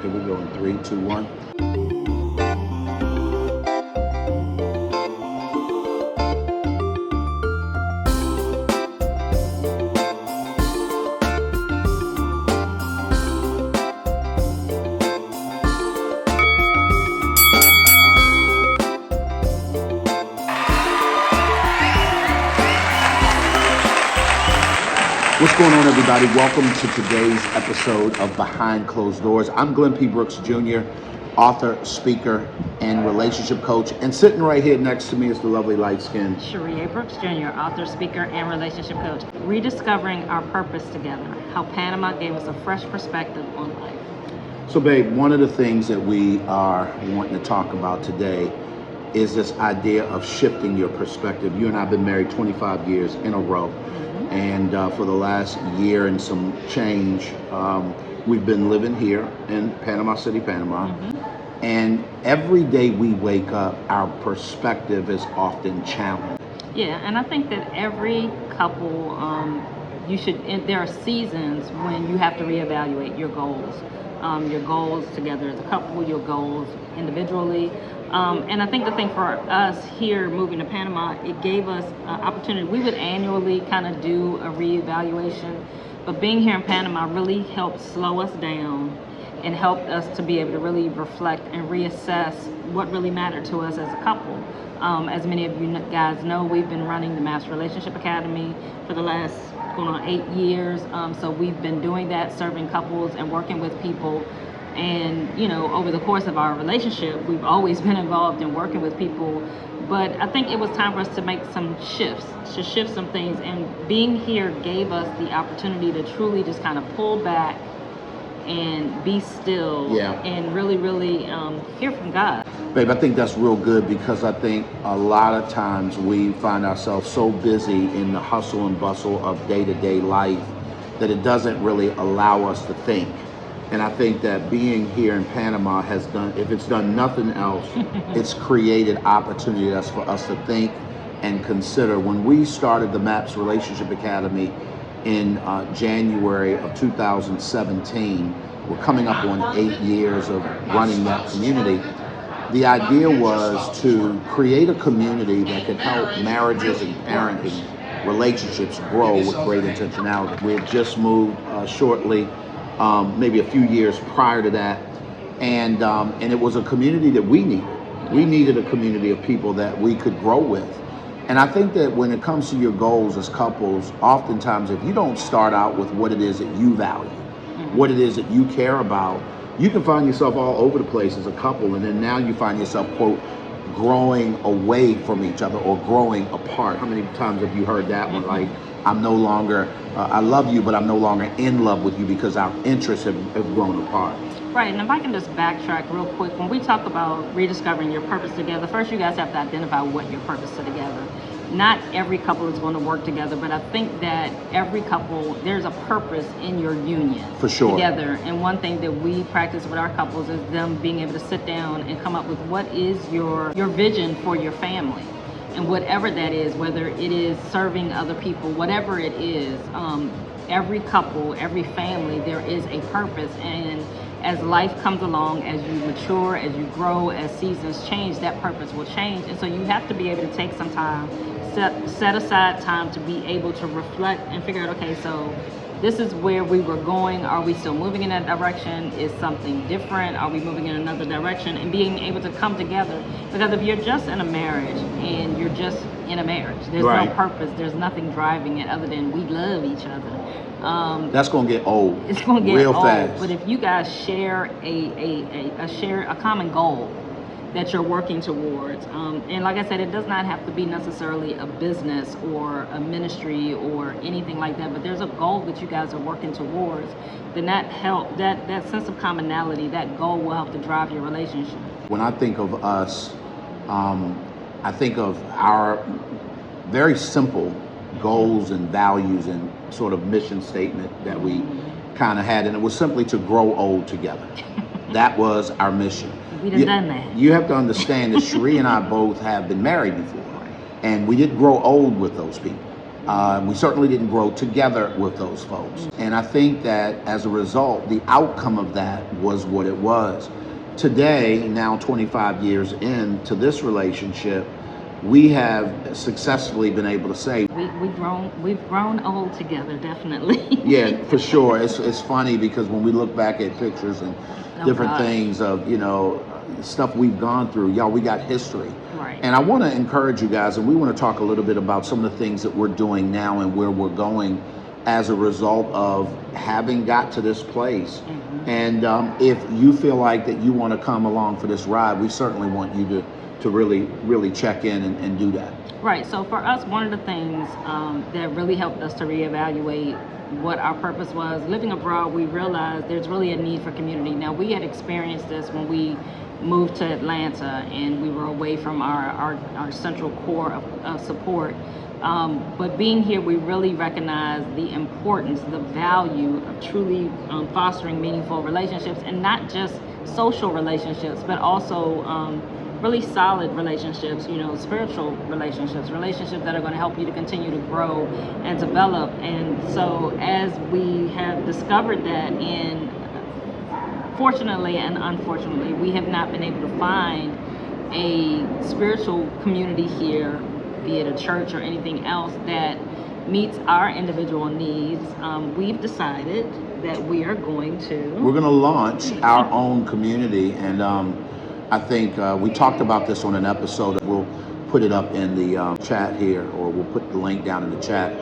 Here we go in 3, 2, 1. What's going on, everybody? Welcome to today's episode of Behind Closed Doors. I'm Glenn P. Brooks Jr., author, speaker, and relationship coach. And sitting right here next to me is the lovely light-skinned Cherie Brooks Jr., author, speaker, and relationship coach. Rediscovering our purpose together, how Panama gave us a fresh perspective on life. So, babe, one of the things that we are wanting to talk about today is this idea of shifting your perspective. You and I have been married 25 years in a row. And for the last year and some change, we've been living here in Panama City, Panama. And every day we wake up, our perspective is often challenged. Yeah, and I think that every couple, there are seasons when you have to reevaluate your goals together as a couple, your goals individually. And I think the thing for us here moving to Panama, it gave us an opportunity. We would annually kind of do a reevaluation, but being here in Panama really helped slow us down and helped us to be able to really reflect and reassess what really mattered to us as a couple. As many of you guys know, we've been running the Master Relationship Academy for the last going on 8 years. So we've been doing that, serving couples and working with people. And, you know, over the course of our relationship, we've always been involved in working with people. But I think it was time for us to make some shifts, to shift some things. And being here gave us the opportunity to truly just kind of pull back and be still and really, really hear from God. Babe, I think that's real good because I think a lot of times we find ourselves so busy in the hustle and bustle of day-to-day life that it doesn't really allow us to think. And I think that being here in Panama has done, if it's done nothing else, it's created opportunities for us to think and consider. When we started the MAPS Relationship Academy in January of 2017, we're coming up on 8 years of running that community. The idea was to create a community that could help marriages and parenting relationships grow with great intentionality. We had just moved shortly, maybe a few years prior to that, and it was a community that we needed. We needed a community of people that we could grow with. And I think that when it comes to your goals as couples, oftentimes if you don't start out with what it is that you value, what it is that you care about, you can find yourself all over the place as a couple, and then now you find yourself, quote, growing away from each other or growing apart. How many times have you heard that one? Like, I'm no longer, I love you, but I'm no longer in love with you because our interests have grown apart. Right, and if I can just backtrack real quick, when we talk about rediscovering your purpose together, first you guys have to identify what your purpose is together. Not every couple is going to work together, but I think that every couple, there's a purpose in your union. For sure. Together. And one thing that we practice with our couples is them being able to sit down and come up with what is your vision for your family. And whatever that is, whether it is serving other people, whatever it is, every couple, every family, there is a purpose. And as life comes along, as you mature, as you grow, as seasons change, that purpose will change. And so you have to be able to take some time, set aside time to be able to reflect and figure out, okay, so this is where we were going. Are we still moving in that direction? Is something different? Are we moving in another direction? And being able to come together. Because if you're just in a marriage and you're just in a marriage, there's no purpose, there's nothing driving it other than we love each other. That's going to get old. It's going to get real old. Fast. But if you guys share a common goal that you're working towards, and like I said, it does not have to be necessarily a business or a ministry or anything like that, but there's a goal that you guys are working towards, then that sense of commonality, that goal will help to drive your relationship. When I think of us, I think of our very simple goals and values and sort of mission statement that we kind of had, and it was simply to grow old together. That was our mission. We done that. You have to understand that Cherie and I both have been married before, and we didn't grow old with those people. We certainly didn't grow together with those folks. And I think that as a result, the outcome of that was what it was. Today, now 25 years into this relationship, we have successfully been able to say, we've grown old together, definitely. yeah, for sure. It's funny because when we look back at pictures and different things of, stuff we've gone through, y'all, we got history. Right. And I want to encourage you guys, and we want to talk a little bit about some of the things that we're doing now and where we're going as a result of having got to this place. Mm-hmm. And if you feel like that you want to come along for this ride, we certainly want you to really check in and do that. Right. So for us, one of the things that really helped us to reevaluate what our purpose was, living abroad, we realized there's really a need for community. Now, we had experienced this when we moved to Atlanta and we were away from our central core of support. But being here, we really recognize the importance, the value of truly fostering meaningful relationships, and not just social relationships, but also really solid relationships, spiritual relationships that are going to help you to continue to grow and develop. And so as we have discovered that, and fortunately and unfortunately, we have not been able to find a spiritual community here, be it a church or anything else, that meets our individual needs. We've decided that we're going to launch our own community. And I think we talked about this on an episode. We'll put it up in the chat here, or we'll put the link down in the chat.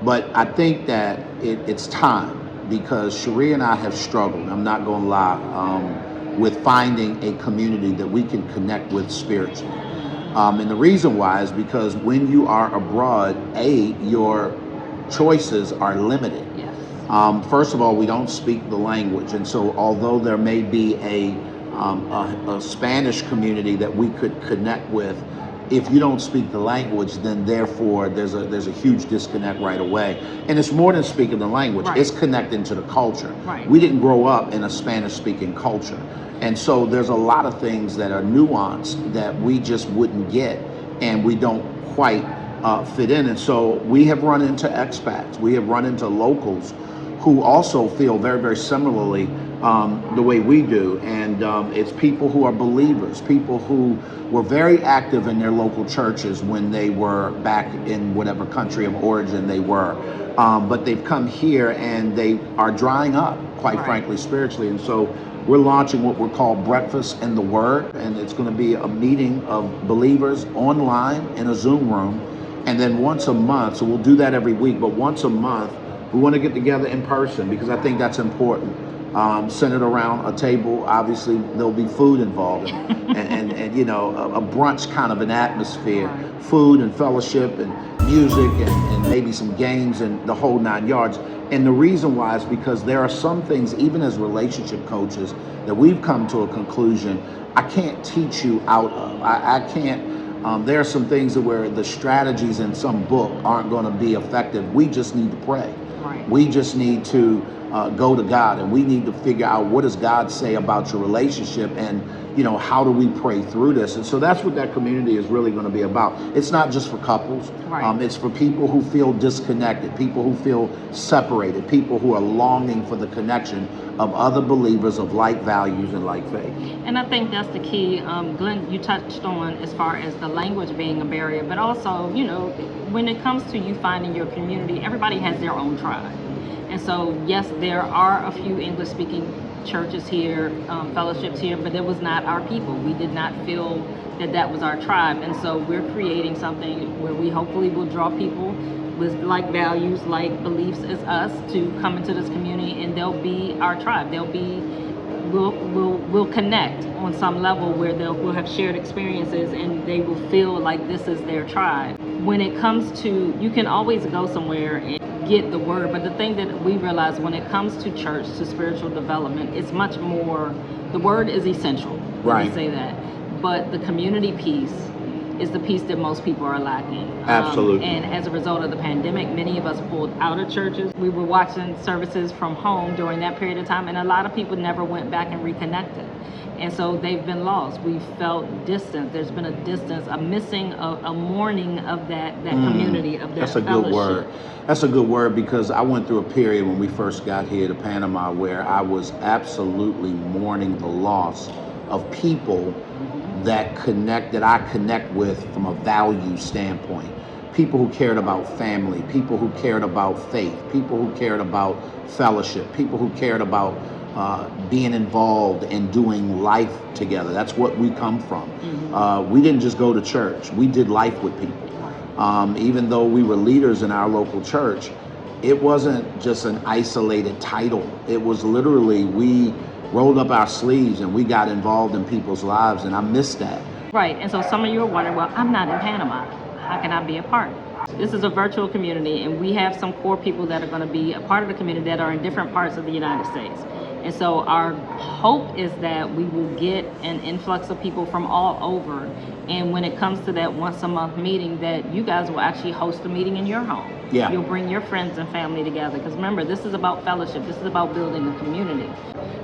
But I think that it's time, because Cherie and I have struggled, I'm not going to lie, with finding a community that we can connect with spiritually. And the reason why is because when you are abroad, your choices are limited. Yes. First of all, we don't speak the language. And so although there may be a Spanish community that we could connect with, if you don't speak the language, then therefore there's a huge disconnect right away. And it's more than speaking the language, right. It's connecting to the culture. Right. We didn't grow up in a Spanish speaking culture. And so there's a lot of things that are nuanced that we just wouldn't get, and we don't quite fit in. And so we have run into expats, we have run into locals who also feel very, very similarly the way we do. And it's people who are believers, people who were very active in their local churches when they were back in whatever country of origin they were. But they've come here and they are drying up, quite right. frankly, spiritually. And so we're launching what we're called Breakfast in the Word, and it's going to be a meeting of believers online in a Zoom room. And then once a month, so we'll do that every week, but once a month, we want to get together in person, because I think that's important. Centered around a table, obviously there'll be food involved, and a brunch kind of an atmosphere, Right. Food and fellowship and music and maybe some games and the whole 9 yards. And the reason why is because there are some things, even as relationship coaches, that we've come to a conclusion I can't teach you out of. I can't. There are some things where the strategies in some book aren't going to be effective. We just need to pray. Right. We just need to go to God, and we need to figure out, what does God say about your relationship, and how do we pray through this? And so that's what that community is really going to be about. It's not just for couples. Right. It's for people who feel disconnected, people who feel separated, people who are longing for the connection of other believers of like values and like faith. And I think that's the key. Glenn, you touched on as far as the language being a barrier, but also, when it comes to you finding your community, everybody has their own tribe. And so, yes, there are a few English-speaking churches here, fellowships here, but it was not our people. We did not feel that was our tribe. And so we're creating something where we hopefully will draw people with like values, like beliefs as us, to come into this community, and they'll be our tribe. We'll connect on some level where we'll have shared experiences, and they will feel like this is their tribe. When it comes to, you can always go somewhere and get the word, but the thing that we realize when it comes to church, to spiritual development, it's much more, the word is essential. Right. Let me say that. But the community piece is the piece that most people are lacking. Absolutely. And as a result of the pandemic, many of us pulled out of churches. We were watching services from home during that period of time, and a lot of people never went back and reconnected. And so they've been lost. We felt distant. There's been a distance, a missing, a mourning of that community, of that That's a fellowship. good word. That's a good word, because I went through a period when we first got here to Panama where I was absolutely mourning the loss of people that I connect with from a value standpoint. People who cared about family, people who cared about faith, people who cared about fellowship, people who cared about being involved and doing life together. That's what we come from. We didn't just go to church. We did life with people. Even though we were leaders in our local church, it wasn't just an isolated title. It was literally, we rolled up our sleeves and we got involved in people's lives, and I missed that. Right, and so some of you are wondering, well, I'm not in Panama. How can I be a part? This is a virtual community, and we have some core people that are going to be a part of the community that are in different parts of the United States. And so our hope is that we will get an influx of people from all over. And when it comes to that once a month meeting, that you guys will actually host a meeting in your home. Yeah. You'll bring your friends and family together. Because remember, this is about fellowship. This is about building a community.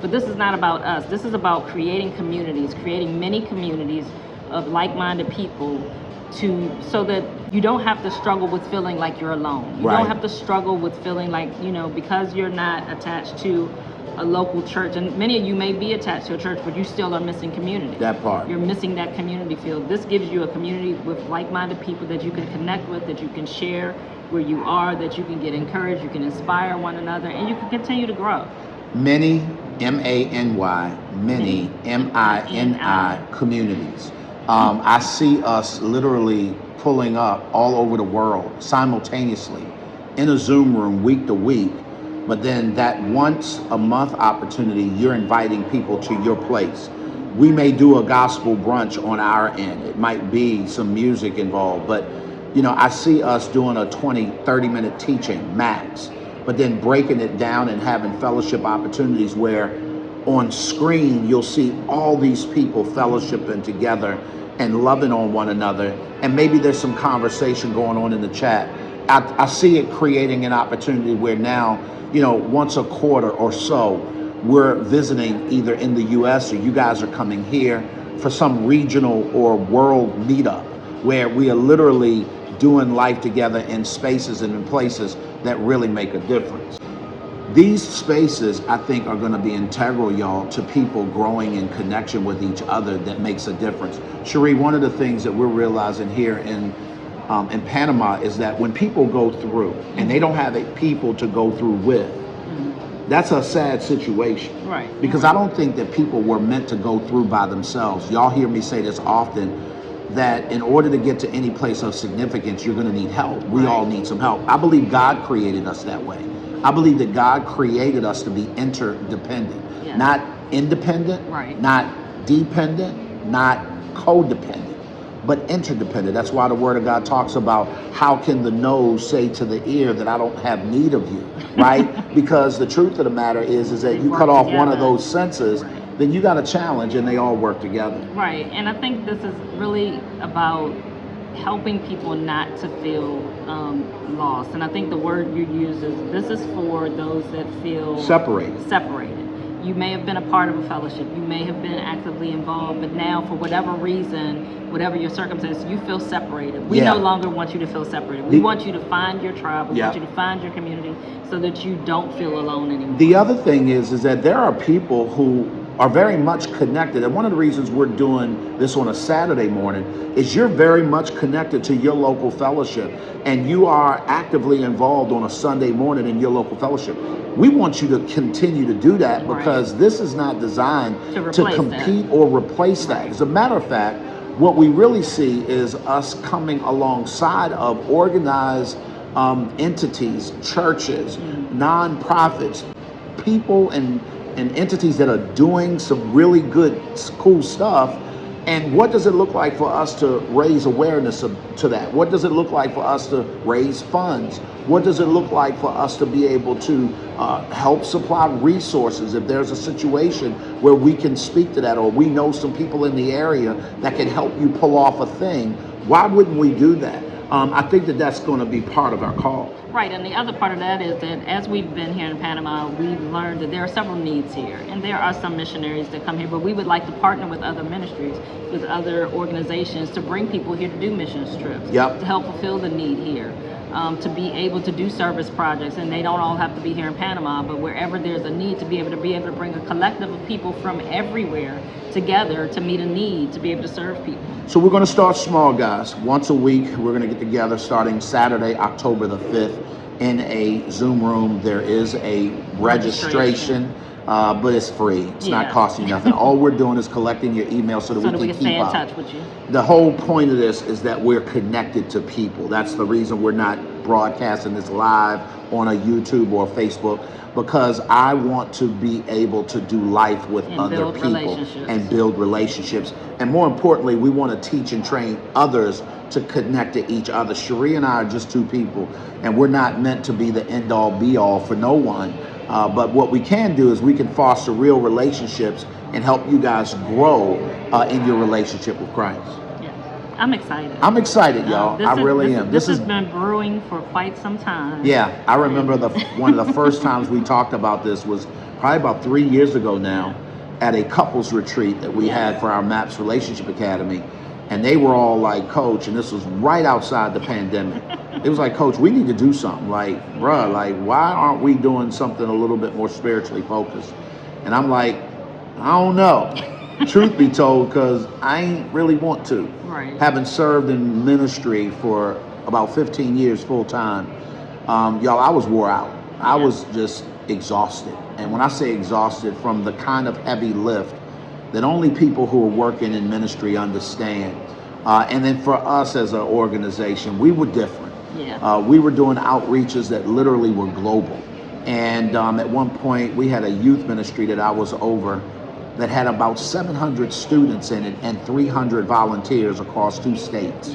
But this is not about us. This is about creating communities, creating many communities of like-minded people so that you don't have to struggle with feeling like you're alone. You don't have to struggle with feeling like, because you're not attached to a local church, and many of you may be attached to a church, but you still are missing community. That part. You're missing that community feel. This gives you a community with like-minded people that you can connect with, that you can share where you are, that you can get encouraged, you can inspire one another, and you can continue to grow. Many, M-A-N-Y, many, M-I-N-I communities. I see us literally pulling up all over the world simultaneously in a Zoom room week to week. But then that once a month opportunity, you're inviting people to your place. We may do a gospel brunch on our end. It might be some music involved, but I see us doing a 20, 30-minute teaching max, but then breaking it down and having fellowship opportunities where on screen, you'll see all these people fellowshipping together and loving on one another. And maybe there's some conversation going on in the chat. I see it creating an opportunity where now, once a quarter or so, we're visiting either in the US or you guys are coming here for some regional or world meetup where we are literally doing life together in spaces and in places that really make a difference. These spaces, I think, are going to be integral, y'all, to people growing in connection with each other that makes a difference. Cherie, one of the things that we're realizing here in Panama is that when people go through and they don't have people to go through with, that's a sad situation. Right. Because I don't think that people were meant to go through by themselves. Y'all hear me say this often, that in order to get to any place of significance, you're going to need help. We all need some help. I believe God created us that way. I believe that God created us to be interdependent, not independent, not dependent, not codependent, but interdependent. That's why the Word of God talks about how can the nose say to the ear that I don't have need of you, right? Because the truth of the matter is that you cut off one of those senses, then you got a challenge, and they all work together. Right, and I think this is really about helping people not to feel lost. And I think the word you use is, this is for those that feel separated. You may have been a part of a fellowship, you may have been actively involved, but now for whatever reason, whatever your circumstance, you feel separated. We no longer want you to feel separated. We want you to find your tribe, we want you to find your community so that you don't feel alone anymore. The other thing is that there are people who are very much connected. And one of the reasons we're doing this on a Saturday morning is you're very much connected to your local fellowship, and you are actively involved on a Sunday morning in your local fellowship. We want you to continue to do that, because this is not designed to compete or replace that. As a matter of fact, what we really see is us coming alongside of organized entities, churches, nonprofits, people and entities that are doing some really good, cool stuff. And what does it look like for us to raise awareness to that? What does it look like for us to raise funds? What does it look like for us to be able to help supply resources if there's a situation where we can speak to that, or we know some people in the area that can help you pull off a thing? Why wouldn't we do that? I think that that's going to be part of our call. Right, and the other part of that is that as we've been here in Panama, we've learned that there are several needs here, and there are some missionaries that come here, but we would like to partner with other ministries, with other organizations to bring people here to do mission trips, Yep. to help fulfill the need here, to be able to do service projects, and they don't all have to be here in Panama, but wherever there's a need, to be able to bring a collective of people from everywhere together to meet a need, to be able to serve people. So we're going to start small, guys. Once a week, we're going to get together starting Saturday, October the 5th, in a Zoom room. There is a registration, but it's free. It's not costing you nothing. All we're doing is collecting your email so that we can stay keep in up. touch with you. The whole point of this is that we're connected to people. That's the reason we're not broadcasting this live on a YouTube or Facebook, because I want to be able to do life with other people and build relationships. And more importantly, we want to teach and train others to connect to each other. Cherie and I are just two people, and we're not meant to be the end all be all for no one. But what we can do is we can foster real relationships and help you guys grow in your relationship with Christ. I'm excited. I'm excited, y'all. I really am. This has been brewing for quite some time. Yeah, I remember one of the first times we talked about this was probably about 3 years ago now, at a couples retreat that we had for our MAPS Relationship Academy. And they were all like, Coach, and this was right outside the pandemic. It was like, Coach, we need to do something. Like, bruh, like, why aren't we doing something a little bit more spiritually focused? And I'm like, I don't know. Truth be told, because I ain't really want to. Right. Having served in ministry for about 15 years full time, y'all, I was wore out. I was just exhausted. And when I say exhausted, from the kind of heavy lift that only people who are working in ministry understand. And then for us as an organization, we were different. We were doing outreaches that literally were global. And at one point, we had a youth ministry that I was over that had about 700 students in it and 300 volunteers across 2 states.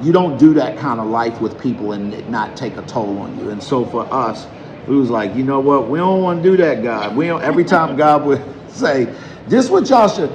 You don't do that kind of life with people and it not take a toll on you. And so for us, we was like, you know what? We don't want to do that, God. We don't. Every time God would say, "This what y'all should."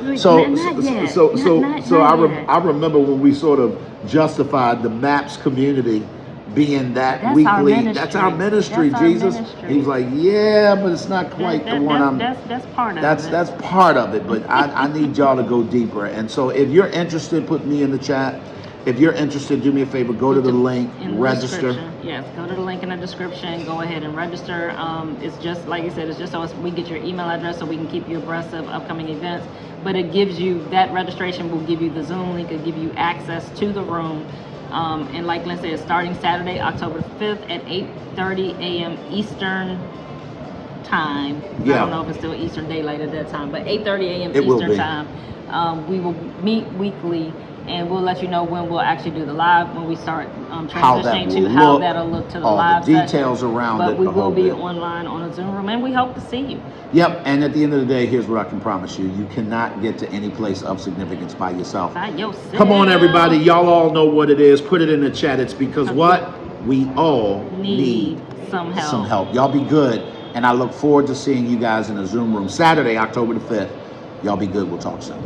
I remember when we sort of justified the MAPS community being that weekly. That's our ministry, Jesus. He was like, yeah, but it's not quite the one. That's part of it. That's part of it. But I need y'all to go deeper. And so if you're interested, put me in the chat. If you're interested, do me a favor, go to the link, register. Yes, go to the link in the description, go ahead and register. It's just, like you said, it's just so we get your email address so we can keep you abreast of upcoming events. But it gives you, that registration will give you the Zoom link, it'll give you access to the room. And like Lynn said, it's starting Saturday, October 5th at 8:30 a.m. Eastern time. I don't know if it's still Eastern Daylight at that time, but 8:30 a.m. Eastern time. We will meet weekly, and we'll let you know when we'll actually do the live, when we start transitioning to how that'll look to the live the details around it. But we will be online on a Zoom room, and we hope to see you. Yep, and at the end of the day, here's what I can promise you. You cannot get to any place of significance by yourself. By yourself. Come on, everybody. Y'all all know what it is. Put it in the chat. It's because what? We all need some help. Some help. Y'all be good, and I look forward to seeing you guys in the Zoom room Saturday, October the 5th. Y'all be good. We'll talk soon.